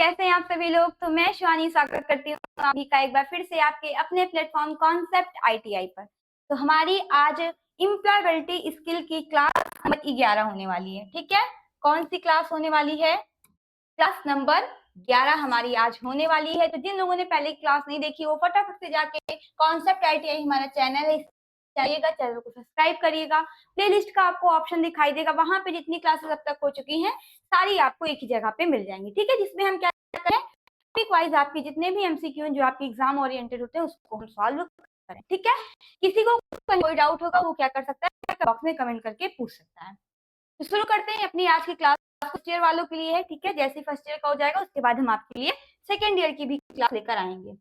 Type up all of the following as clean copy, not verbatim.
कैसे हैं आप सभी लोग। तो मैं शिवानी स्वागत करती हूँ आप का एक बार फिर से आपके अपने प्लेटफॉर्म कॉन्सेप्ट आईटीआई पर। तो हमारी आज एम्प्लॉयबिलिटी स्किल की क्लास नंबर 11 होने वाली है। ठीक है, कौन सी क्लास होने वाली है? क्लास नंबर 11 हमारी आज होने वाली है। तो जिन लोगों ने पहले क्लास नहीं देखी वो फटाफट से जाके कॉन्सेप्ट आईटीआई हमारा चैनल है, जाइएगा, चैनल को सब्सक्राइब करिएगा। प्लेलिस्ट का आपको ऑप्शन दिखाई देगा, वहां पे जितनी क्लासेस अब तक हो चुकी हैं सारी आपको एक ही जगह पे मिल जाएंगी। ठीक है, जिसमें हम क्या करें, टॉपिक वाइज आपके जितने भी एमसीक्यू जो आपके एग्जाम ओरिएंटेड होते हैं उसको हम सॉल्व करें। ठीक है, किसी को कोई डाउट होगा वो क्या कर सकता है, बॉक्स में कमेंट करके पूछ सकता है। तो शुरू करते हैं अपनी आज की क्लास। फर्स्ट ईयर वालों के लिए है। ठीक है, जैसे फर्स्ट ईयर का हो जाएगा उसके बाद हम आपके लिए सेकेंड ईयर की भी क्लास लेकर आएंगे।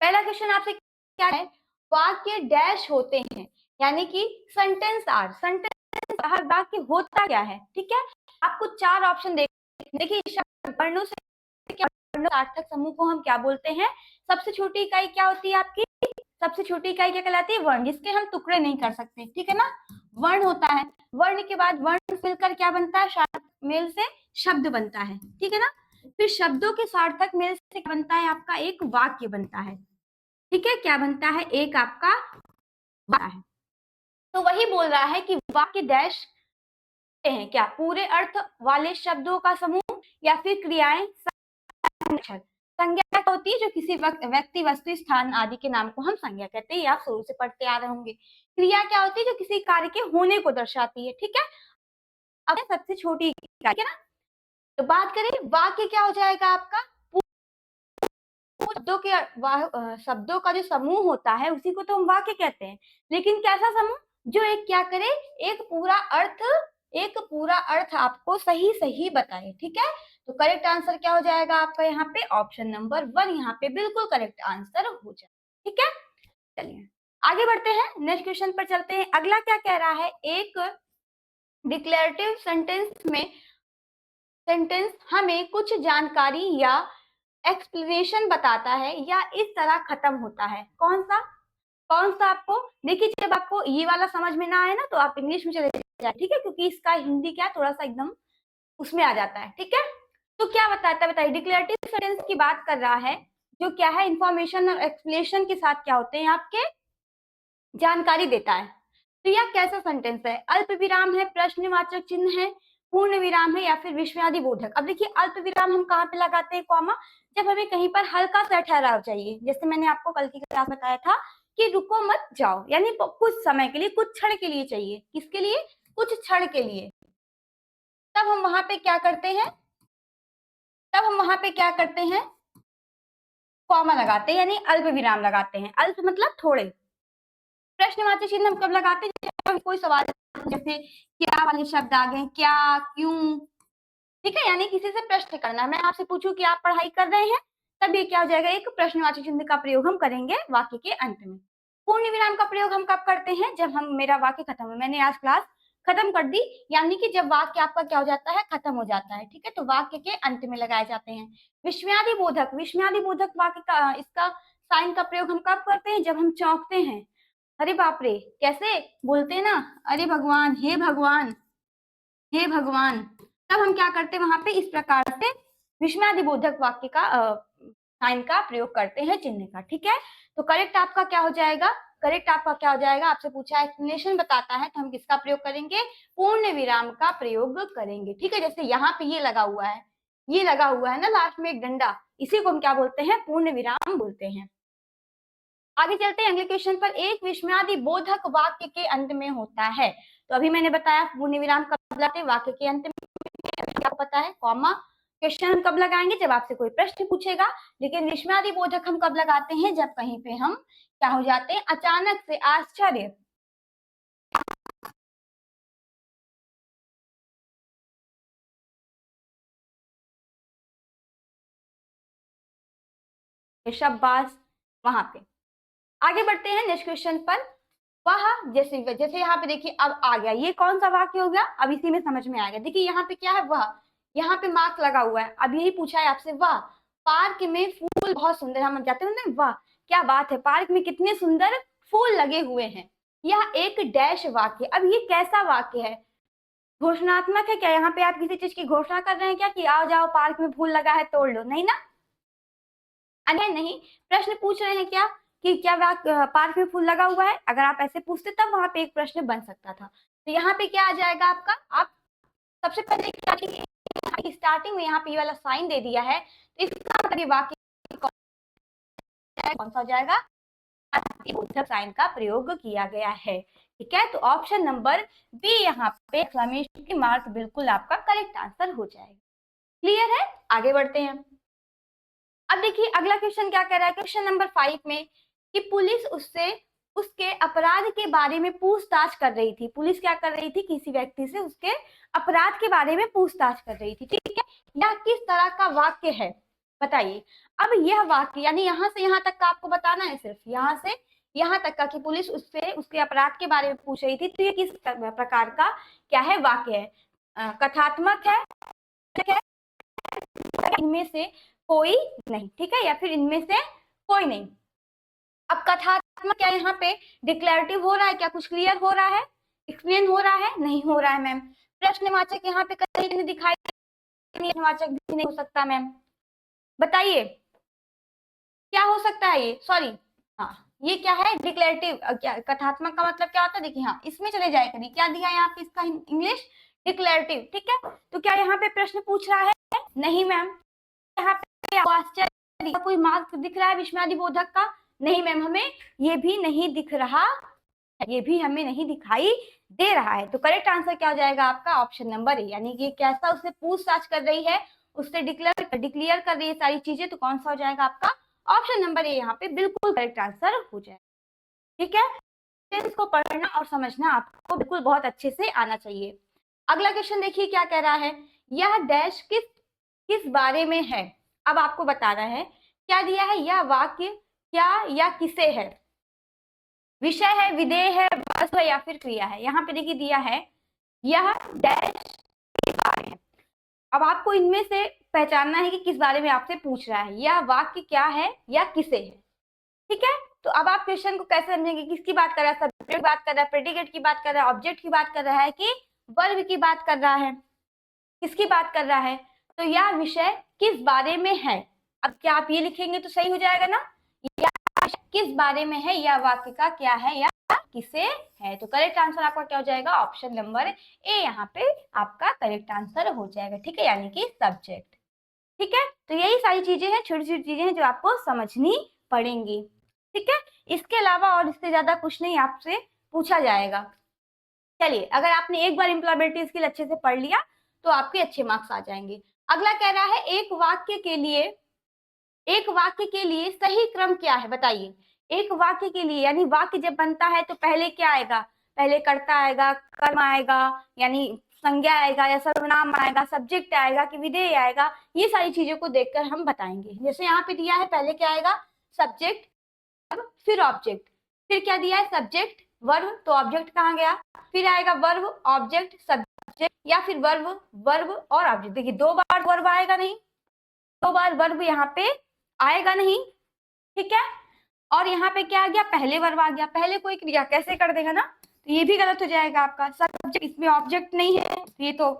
पहला क्वेश्चन आपसे क्या है, वाक्य डैश होते हैं, यानी कि सेंटेंस आर, सेंटेंस वाक्य होता क्या है। ठीक है, आपको चार ऑप्शन देखिए, वर्णों से सार्थक समूह को हम क्या बोलते हैं? सबसे छोटी इकाई क्या होती है आपकी? सबसे छोटी इकाई क्या कहलाती है? वर्ण, जिसके हम टुकड़े नहीं कर सकते। ठीक है ना, वर्ण होता है। वर्ण के बाद वर्ण मिलकर क्या बनता है? सार्थक मेल से शब्द बनता है। ठीक है ना, फिर शब्दों के सार्थक मेल से क्या बनता है? आपका एक वाक्य बनता है। ठीक है, क्या बनता है? एक आपका वाक्य है। तो वही बोल रहा है कि वाक्य डैश हैं क्या? पूरे अर्थ वाले शब्दों का समूह या फिर क्रियाएं। संज्ञा होती है जो किसी व्यक्ति, वस्तु, स्थान आदि के नाम को हम संज्ञा कहते हैं। ये आप शुरू से पढ़ते आ रहे होंगे। क्रिया क्या होती है? जो किसी कार्य के होने को दर्शाती है। ठीक है, अब सबसे छोटी इकाई है ना। तो बात करें वाक्य क्या हो जाएगा आपका? शब्दों का जो समूह होता है उसी को तो हम वाक्य कहते हैं। लेकिन कैसा समूह? जो एक क्या करे, एक पूरा अर्थ आपको सही सही बताए। ठीक है, तो करेक्ट आंसर क्या हो जाएगा आपका? यहाँ पे ऑप्शन नंबर 1 यहाँ पे बिल्कुल करेक्ट आंसर हो जाए। ठीक है, चलिए आगे बढ़ते हैं, नेक्स्ट क्वेश्चन पर चलते हैं। अगला क्या कह रहा है, एक डिक्लेरेटिव सेंटेंस हमें कुछ जानकारी या एक्सप्लेनेशन बताता है या इस तरह खत्म होता है। कौन सा आपको देखिए, जब आपको ये वाला समझ में ना आए ना तो आप इंग्लिश में चले जाए। ठीक है, क्योंकि इसका हिंदी क्या थोड़ा सा एकदम उसमें आ जाता है। ठीक है, तो क्या बताता है, बताइए। डिक्लेरेटिव सेंटेंस की बात कर रहा है, जो क्या है, इंफॉर्मेशन और एक्सप्लेनेशन के साथ क्या होते हैं आपके, जानकारी देता है। तो यह कैसा सेंटेंस है? अल्प विराम है, प्रश्नवाचक चिन्ह है, पूर्ण विराम है या फिर विस्मयादि बोधक। अब देखिए, अल्प विराम हम कहाँ पे लगाते हैं? कॉमा, जब हमें कहीं पर हल्का सा ठहराव चाहिए। जैसे मैंने आपको कल की क्लास में बताया था कि रुको मत जाओ, यानी कुछ समय के लिए, कुछ क्षण के लिए चाहिए। किसके लिए? कुछ क्षण के लिए। तब हम वहां पे क्या करते हैं? कॉमा लगाते हैं, यानी अल्प विराम लगाते हैं। अल्प मतलब थोड़े। प्रश्नवाची चिन्ह हम कब लगाते हैं? जब कोई सवाल, जैसे क्या वाले शब्द आ गए, क्या, क्यों। ठीक है, यानी किसी से प्रश्न करना, मैं आपसे पूछूं कि आप पढ़ाई कर रहे हैं, तब ये क्या हो जाएगा? एक प्रश्नवाची चिन्ह का प्रयोग हम करेंगे वाक्य के अंत में। पूर्ण विराम का प्रयोग हम कब करते हैं? जब हम मेरा वाक्य खत्म हो, मैंने आज क्लास खत्म कर दी, यानी कि जब वाक्य आपका क्या हो जाता है? खत्म हो जाता है। ठीक है, तो वाक्य के अंत में लगाए जाते हैं। विस्मयादि बोधक वाक्य का, इसका साइन का प्रयोग हम कब करते हैं? जब हम चौंकते हैं। अरे बाप रे, कैसे बोलते हैं ना, अरे भगवान, हे भगवान, हे भगवान, तब हम क्या करते हैं? वहां पे इस प्रकार से विस्मयादिबोधक वाक्य का साइन का प्रयोग करते हैं, चिन्ह का। ठीक है, तो करेक्ट आपका क्या हो जाएगा? आपसे पूछा एक्सप्लेनेशन बताता है, तो हम किसका प्रयोग करेंगे? पूर्ण विराम का प्रयोग करेंगे। ठीक है, जैसे यहाँ पे ये लगा हुआ है ना लास्ट में एक डंडा, इसी को हम क्या बोलते हैं? पूर्ण विराम बोलते हैं। आगे चलते हैं अगले क्वेश्चन पर। एक विस्मयादि बोधक वाक्य के अंत में होता है। तो अभी मैंने बताया पूर्ण विराम कब लगाते हैं? वाक्य के अंत में। क्या पता है? कॉमा क्वेश्चन हम कब लगाएंगे? जब आपसे कोई प्रश्न पूछेगा। लेकिन विस्मयादि बोधक हम कब लगाते हैं? जब कहीं पे हम क्या हो जाते हैं? अचानक से आश्चर्य, शब्बास, वहां पे। आगे बढ़ते हैं नेक्स्ट क्वेश्चन पर। वह, जैसे जैसे यहाँ पे देखिए अब आ गया, ये कौन सा वाक्य हो गया? अब इसी में समझ में आ गया। देखिए यहाँ पे क्या है? वह, यहाँ पे मार्क लगा हुआ है। अब यही पूछा है आपसे, वाह पार्क में फूल बहुत सुंदर, हम जाते हैं ना, वाह क्या बात है, पार्क में कितने सुंदर फूल लगे हुए हैं। यह एक डैश वाक्य। अब ये कैसा वाक्य है? घोषणात्मक है क्या? यहाँ पे आप किसी चीज की घोषणा कर रहे हैं क्या कि आओ जाओ पार्क में फूल लगा है तोड़ लो, नहीं ना? अगर नहीं, प्रश्न पूछ रहे हैं क्या कि क्या पार्क में फूल लगा हुआ है? अगर आप ऐसे पूछते तब वहां पे एक प्रश्न बन सकता था। तो यहाँ पे क्या आ जाएगा आपका? आप सबसे पहले क्या स्टार्टिंग में यहाँ पे ये वाला साइन दे दिया है, तो इसका मतलब वाक्य कौन सा हो जाएगा? बोधक साइन का प्रयोग किया गया है। ठीक है, तो ऑप्शन नंबर बी यहाँ पे एक्सक्लेमेशन की मार्क बिल्कुल आपका करेक्ट आंसर हो जाएगा। क्लियर है? आगे बढ़ते हैं। अब देखिए अगला क्वेश्चन क्या कह रहा है, क्वेश्चन नंबर 5 में कि पुलिस उससे उसके अपराध के बारे में पूछताछ कर रही थी। पुलिस क्या कर रही थी? किसी व्यक्ति से उसके अपराध के बारे में पूछताछ कर रही थी। ठीक है, यह किस तरह का वाक्य है बताइए। अब यह वाक्य यानी यहाँ से यहाँ तक का आपको बताना है, सिर्फ यहाँ से यहाँ तक का कि पुलिस उससे उसके अपराध के बारे में पूछ रही थी, तो ये किस प्रकार का क्या है वाक्य है? कथात्मक है, इनमें से कोई नहीं। ठीक है, या फिर इनमें से कोई नहीं। अब कथात्मक क्या यहाँ पे डिक्लेरेटिव हो रहा है क्या? कुछ क्लियर हो रहा है, एक्सप्लेन हो रहा है? नहीं हो रहा है मैम। प्रश्नवाचक यहाँ पे कहीं नहीं दिखाई, प्रश्नवाचक भी नहीं हो सकता मैम, बताइए क्या हो सकता है ये? सॉरी, हाँ ये क्या है? डिक्लेरेटिव। क्या कथात्मक का मतलब क्या होता है? देखिए हाँ, इसमें चले जाए करिए, क्या दिया है यहाँ पे इसका इंग्लिश? डिक्लेरेटिव। ठीक है, तो क्या यहाँ पे प्रश्न पूछ रहा है? नहीं मैम। यहाँ पे आश्चर्य कोई मार्क दिख रहा है विस्मयादि बोधक का? नहीं मैम, हमें ये भी नहीं दिख रहा, ये भी हमें नहीं दिखाई दे रहा है। तो करेक्ट आंसर क्या हो जाएगा आपका? ऑप्शन नंबर ए, यानी कि कैसा उससे पूछताछ कर रही है, उससे डिक्लेयर कर रही है सारी चीजें, तो कौन सा हो जाएगा आपका? ऑप्शन नंबर ए यहाँ पे बिल्कुल करेक्ट आंसर हो जाएगा। ठीक है, इसको पढ़ना और समझना आपको बिल्कुल बहुत अच्छे से आना चाहिए। अगला क्वेश्चन देखिए क्या कह रहा है, यह डैश किस किस बारे में है? अब आपको बताना है, क्या दिया है? यह वाक्य क्या या किसे है? विषय है, विधेय है, वस्तु है या फिर क्रिया है? यहाँ पे देखिए दिया है यह डैश के बारे में। अब आपको इनमें से पहचानना है कि किस बारे में आपसे पूछ रहा है, यह वाक्य क्या है या किसे है। ठीक है, तो अब आप क्वेश्चन को कैसे समझेंगे? किसकी बात कर रहा है? सब्जेक्ट की बात कर रहा है, प्रेडिकेट की बात कर रहा है, ऑब्जेक्ट की बात कर रहा है कि वर्ब की बात कर रहा है? किसकी बात कर रहा है? तो यह विषय किस बारे में है? अब क्या आप ये लिखेंगे तो सही हो जाएगा ना? यह किस बारे में है, यह वाक्य का क्या है या किसे है? तो करेक्ट आंसर आपका क्या हो जाएगा? ऑप्शन नंबर ए यहाँ पे आपका करेक्ट आंसर हो जाएगा। ठीक है, यानी कि सब्जेक्ट। ठीक है, तो यही सारी चीजें हैं, छोटी छोटी चीजें हैं जो आपको समझनी पड़ेंगी। ठीक है, इसके अलावा और इससे ज्यादा कुछ नहीं आपसे पूछा जाएगा। चलिए, अगर आपने एक बार एम्प्लॉयबिलिटी स्किल अच्छे से पढ़ लिया तो आपके अच्छे मार्क्स आ जाएंगे। अगला कह रहा है एक वाक्य के लिए सही क्रम क्या है बताइए। एक वाक्य के लिए यानी वाक्य जब बनता है तो पहले क्या आएगा? पहले कर्ता आएगा, कर्म आएगा, यानी संज्ञा आएगा या सर्वनाम आएगा, सब्जेक्ट आएगा कि विधेय आएगा? ये सारी चीजों को देखकर हम बताएंगे। जैसे यहाँ पे दिया है, पहले क्या आएगा? सब्जेक्ट, फिर ऑब्जेक्ट, फिर क्या दिया है? सब्जेक्ट वर्ब, तो ऑब्जेक्ट कहाँ गया? फिर आएगा वर्ब ऑब्जेक्ट सब्जेक्ट, या फिर वर्ब वर्ब और ऑब्जेक्ट। देखिए दो बार वर्ब आएगा नहीं, दो बार वर्ब यहाँ पे आएगा नहीं। ठीक है, और यहाँ पे क्या आ गया? पहले वर्ब आ गया, पहले कोई क्रिया कैसे कर देगा ना, तो ये भी गलत हो जाएगा आपका। सब्जेक्ट, इसमें ऑब्जेक्ट नहीं है, ये तो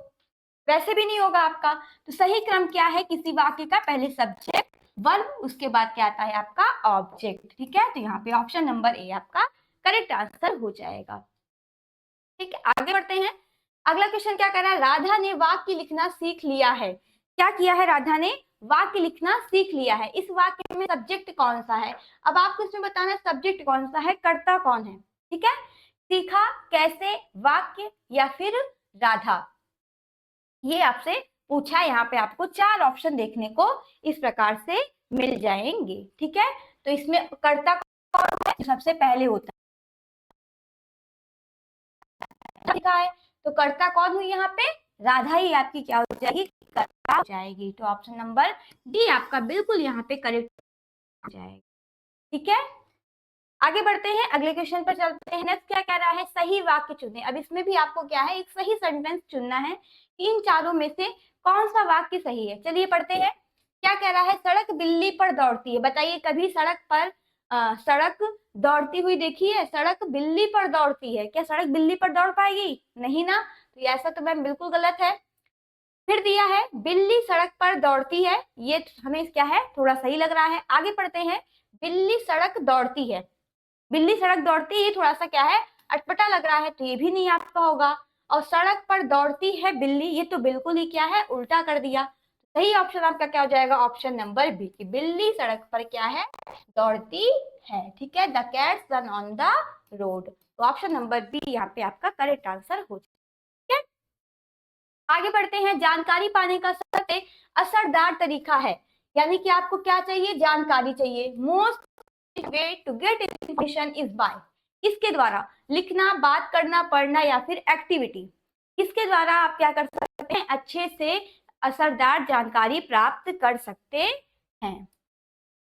वैसे भी नहीं होगा आपका। तो सही क्रम क्या है किसी वाक्य का? पहले सब्जेक्ट वर्ब, उसके बाद क्या आता है आपका? ऑब्जेक्ट। ठीक है, तो यहाँ पे ऑप्शन नंबर ए आपका करेक्ट आंसर हो जाएगा। ठीक है, आगे बढ़ते हैं। अगला क्वेश्चन क्या कर रहा है, राधा ने वाक्य लिखना सीख लिया है। क्या किया है? राधा ने वाक्य लिखना सीख लिया है। इस वाक्य में सब्जेक्ट कौन सा है? अब आपको इसमें बताना है सब्जेक्ट कौन सा है, कर्ता कौन है। ठीक है, सीखा, कैसे, वाक्य या फिर राधा, ये आपसे पूछा है। यहाँ पे आपको चार ऑप्शन देखने को इस प्रकार से मिल जाएंगे। ठीक है, तो इसमें कर्ता कौन है? सबसे पहले होता है, लिखा है तो कर्ता कौन हुई यहाँ पे? राधा ही आपकी क्या हो जाएगी? कर्ता हो जाएगी। तो ऑप्शन नंबर डी आपका बिल्कुल यहाँ पे करेक्ट हो जाएगा। ठीक है, आगे बढ़ते हैं, अगले क्वेश्चन पर चलते हैं। नेक्स्ट क्या कह रहा है, सही वाक्य चुने। अब इसमें भी आपको क्या है, एक सही सेंटेंस चुनना है। इन चारों में से कौन सा वाक्य सही है? चलिए पढ़ते हैं। क्या कह रहा है, सड़क बिल्ली पर दौड़ती है। बताइए कभी सड़क पर सड़क दौड़ती हुई देखी है? सड़क बिल्ली पर दौड़ती है, क्या सड़क बिल्ली पर दौड़ पाएगी? नहीं ना। तो ये ऐसा तो मैम बिल्कुल गलत है। फिर दिया है बिल्ली सड़क पर दौड़ती है, ये हमें क्या है, थोड़ा सही लग रहा है। आगे पढ़ते हैं, बिल्ली सड़क दौड़ती है, बिल्ली सड़क दौड़ती है, ये थोड़ा सा क्या है, अटपटा लग रहा है, तो ये भी नहीं आपका होगा। और सड़क पर दौड़ती है बिल्ली, ये तो बिल्कुल ही क्या है, उल्टा कर दिया। सही ऑप्शन आपका क्या हो जाएगा, ऑप्शन नंबर बी की बिल्ली सड़क पर क्या है, दौड़ती है। ठीक है, the cats run on the road, तो ऑप्शन नंबर बी यहाँ पे आपका करेक्ट आंसर हो जाएगा। आगे बढ़ते हैं, जानकारी पाने का सबसे असरदार तरीका है, यानी कि आपको क्या चाहिए, जानकारी चाहिए। Most way to get information is by, किसके द्वारा, लिखना, बात करना, पढ़ना या फिर एक्टिविटी, किसके द्वारा आप क्या कर सकते हैं, अच्छे से असरदार जानकारी प्राप्त कर सकते हैं।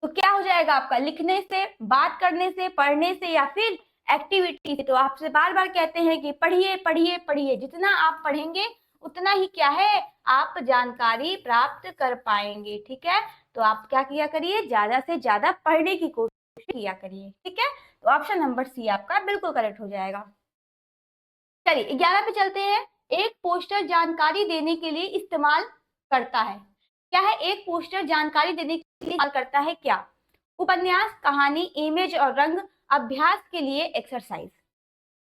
तो क्या हो जाएगा आपका, लिखने से, बात करने से, पढ़ने से या फिर एक्टिविटी से। तो आपसे बार बार कहते हैं कि पढ़िए पढ़िए पढ़िए, जितना आप पढ़ेंगे उतना ही क्या है, आप जानकारी प्राप्त कर पाएंगे। ठीक है, तो आप क्या किया करिए, ज्यादा से ज्यादा पढ़ने की कोशिश किया करिए। ठीक है, तो ऑप्शन नंबर सी आपका बिल्कुल करेक्ट हो जाएगा। चलिए 11 पे चलते हैं, एक पोस्टर जानकारी देने के लिए इस्तेमाल करता है, क्या है, एक पोस्टर जानकारी देने के लिए इस्तेमाल करता है क्या, उपन्यास, कहानी, इमेज और रंग, अभ्यास के लिए एक्सरसाइज।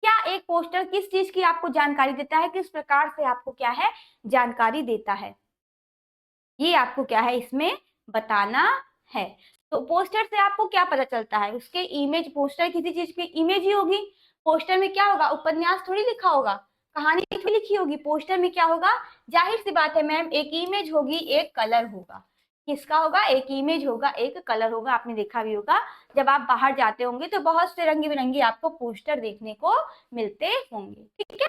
क्या एक पोस्टर किस चीज की आपको जानकारी देता है, किस प्रकार से आपको क्या है, जानकारी देता है, ये आपको क्या है इसमें बताना है। तो पोस्टर से आपको क्या पता चलता है, उसके इमेज, पोस्टर किसी चीज की इमेज ही होगी, पोस्टर में क्या होगा, उपन्यास थोड़ी लिखा होगा, कहानी थोड़ी लिखी होगी, पोस्टर में क्या होगा, जाहिर सी बात है मैम, एक इमेज होगी, एक कलर होगा। किसका होगा, एक इमेज होगा, एक कलर होगा। आपने देखा भी होगा, जब आप बाहर जाते होंगे तो बहुत से रंगी बिरंगी आपको पोस्टर देखने को मिलते होंगे। ठीक है,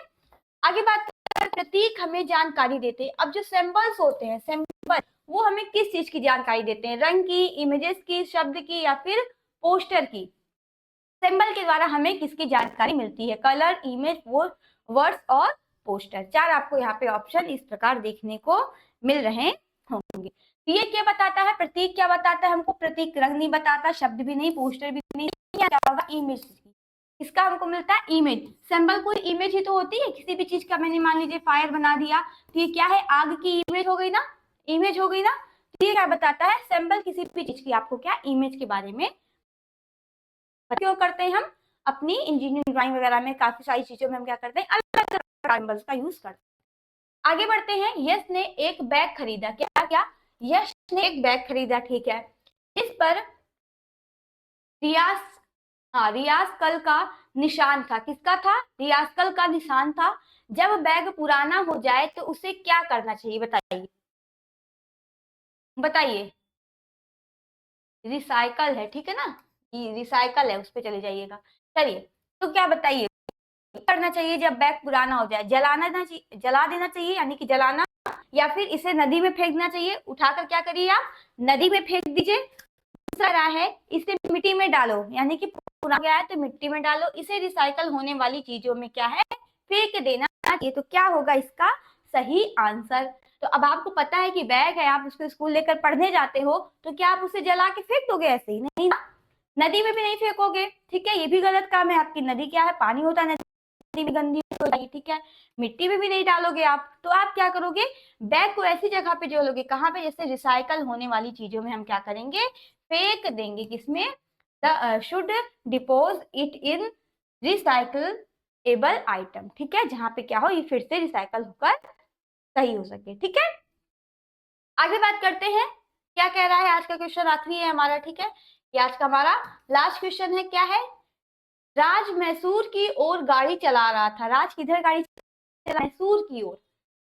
आगे बात, प्रतीक हमें जानकारी देते हैं। अब जो सिंबल्स होते हैं, सिंबल वो हमें किस चीज की जानकारी देते हैं, रंग की, इमेजेस की, शब्द की या फिर पोस्टर की। सिंबल के द्वारा हमें किसकी जानकारी मिलती है, कलर, इमेज, वर्ड्स और पोस्टर। चार आपको यहाँ पे ऑप्शन इस प्रकार देखने को मिल रहे होंगे। तो ये क्या बताता है, प्रतीक क्या बताता है हमको, प्रतीक रंग नहीं बताता, शब्द भी नहीं, पोस्टर भी नहीं, क्या होगा, इमेज, इसका हमको मिलता है इमेज। सिंबल कोई इमेज ही तो होती है किसी भी चीज का, मैंने मान लीजिए फायर बना दिया, तो ये क्या है, आग की इमेज हो गई ना, इमेज हो गई ना। तो ये क्या बताता है, सिंबल किसी भी चीज की आपको क्या, इमेज के बारे में। क्यों करते हैं हम, अपनी इंजीनियरिंग ड्राइंग वगैरह में, काफी सारी चीजों में हम क्या करते हैं, अलग अलग सिंबल्स का यूज करते हैं। आगे बढ़ते हैं, यश ने एक बैग खरीदा, क्या क्या, यश ने एक बैग खरीदा। ठीक है, इस पर रियाज, हाँ रियाज कल का निशान था, किसका था, रियाज कल का निशान था। जब बैग पुराना हो जाए तो उसे क्या करना चाहिए, बताइए बताइए, रिसाइकल है, ठीक है ना, ये रिसाइकल है, उस पर चले जाइएगा। चलिए, तो क्या बताइए, करना चाहिए जब बैग पुराना हो जाए, जलाना ना चाहिए, जला देना चाहिए यानी कि जलाना, या फिर इसे नदी में फेंकना चाहिए, उठाकर क्या करिए आप, नदी में फेंक दीजिए। दूसरा रहा है, इसे मिट्टी में डालो, यानी कि पुराना गया है तो मिट्टी में डालो, इसे रिसाइकल होने वाली चीजों में क्या है, फेंक देना चाहिए। तो क्या होगा इसका सही आंसर। तो अब आपको पता है कि बैग है, आप उसको स्कूल लेकर पढ़ने जाते हो, तो क्या आप उसे जला के फेंक दोगे, ऐसे ही नहीं ना, नदी में भी नहीं फेंकोगे। ठीक है, ये भी गलत काम है आपकी, नदी क्या है, पानी होता है, नदी में गंदी हो जाएगी। ठीक है, मिट्टी में भी नहीं डालोगे आप, तो आप क्या करोगे, बैग को ऐसी जगह पे जोड़ोगे, कहाँ पे, जैसे रिसाइकल होने वाली चीजों में हम क्या करेंगे, फेंक देंगे, किसमें, the should depots it in recyclable item. ठीक है, जहां पे क्या हो, ये फिर से रिसाइकल होकर सही हो सके। ठीक है, आगे बात करते हैं, क्या कह रहा है आज का क्वेश्चन, आखिरी है हमारा। ठीक है, ये आज का हमारा लास्ट क्वेश्चन है, क्या है, राज मैसूर की ओर गाड़ी चला रहा था, राज किधर गाड़ी चला, मैसूर की ओर।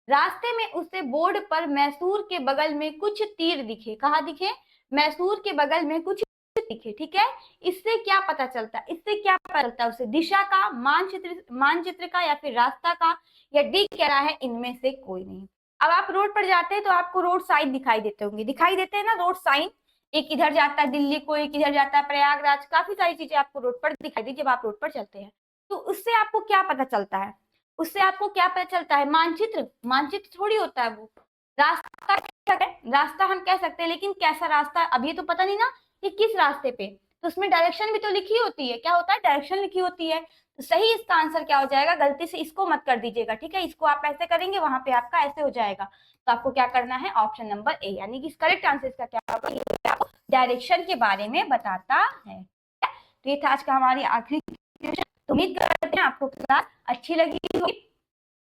रास्ते में उसे बोर्ड पर मैसूर के बगल में कुछ तीर दिखे, कहा दिखे, मैसूर के बगल में कुछ दिखे। ठीक है, इससे क्या पता चलता है, इससे क्या पता चलता है उसे, दिशा का, मानचित्र का या फिर रास्ता का, या डी कह रहा है इनमें से कोई नहीं। अब आप रोड पर जाते हैं तो आपको रोड साइन दिखाई देते होंगे, दिखाई देते हैं ना रोड साइन, एक इधर जाता है दिल्ली को, एक इधर जाता है प्रयागराज, काफी सारी चीजें आपको रोड पर दिखाई दी जब आप रोड पर चलते हैं। तो उससे आपको क्या पता चलता है, उससे आपको क्या पता चलता है, मानचित्र, मानचित्र थोड़ी होता है वो, रास्ता क्या है, रास्ता हम कह सकते हैं, लेकिन कैसा रास्ता, अब ये तो पता नहीं ना कि किस रास्ते पे, तो उसमें डायरेक्शन भी तो लिखी होती है, क्या होता है, डायरेक्शन लिखी होती है। तो सही इसका आंसर क्या हो जाएगा, गलती से इसको मत कर दीजिएगा, ठीक है, इसको आप ऐसे करेंगे वहां पे आपका ऐसे हो जाएगा। तो आपको क्या करना है, ऑप्शन नंबर ए, यानी कि करेक्ट आंसर इसका क्या होगा, ये आपको डायरेक्शन के बारे में बताता है। तो ये था आज का हमारी आखिरी क्वेश्चन। तो उम्मीद करते हैं आपको क्लास अच्छी लगी होगी।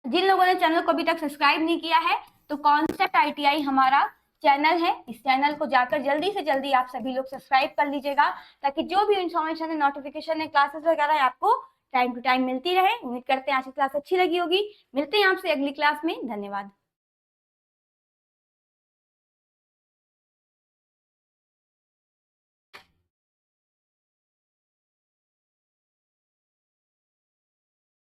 जिन लोगों ने चैनल को अभी तक सब्सक्राइब नहीं किया है, तो कॉन्सेप्ट आईटीआई हमारा चैनल है, इस चैनल को जाकर जल्दी से जल्दी आप सभी लोग सब्सक्राइब कर लीजिएगा, ताकि जो भी इंफॉर्मेशन है, नोटिफिकेशन है, क्लासेस वगैरह है, आपको टाइम टू टाइम मिलती रहे। उम्मीद करते हैं आज की क्लास अच्छी लगी होगी। मिलते हैं आपसे अगली क्लास में। धन्यवाद।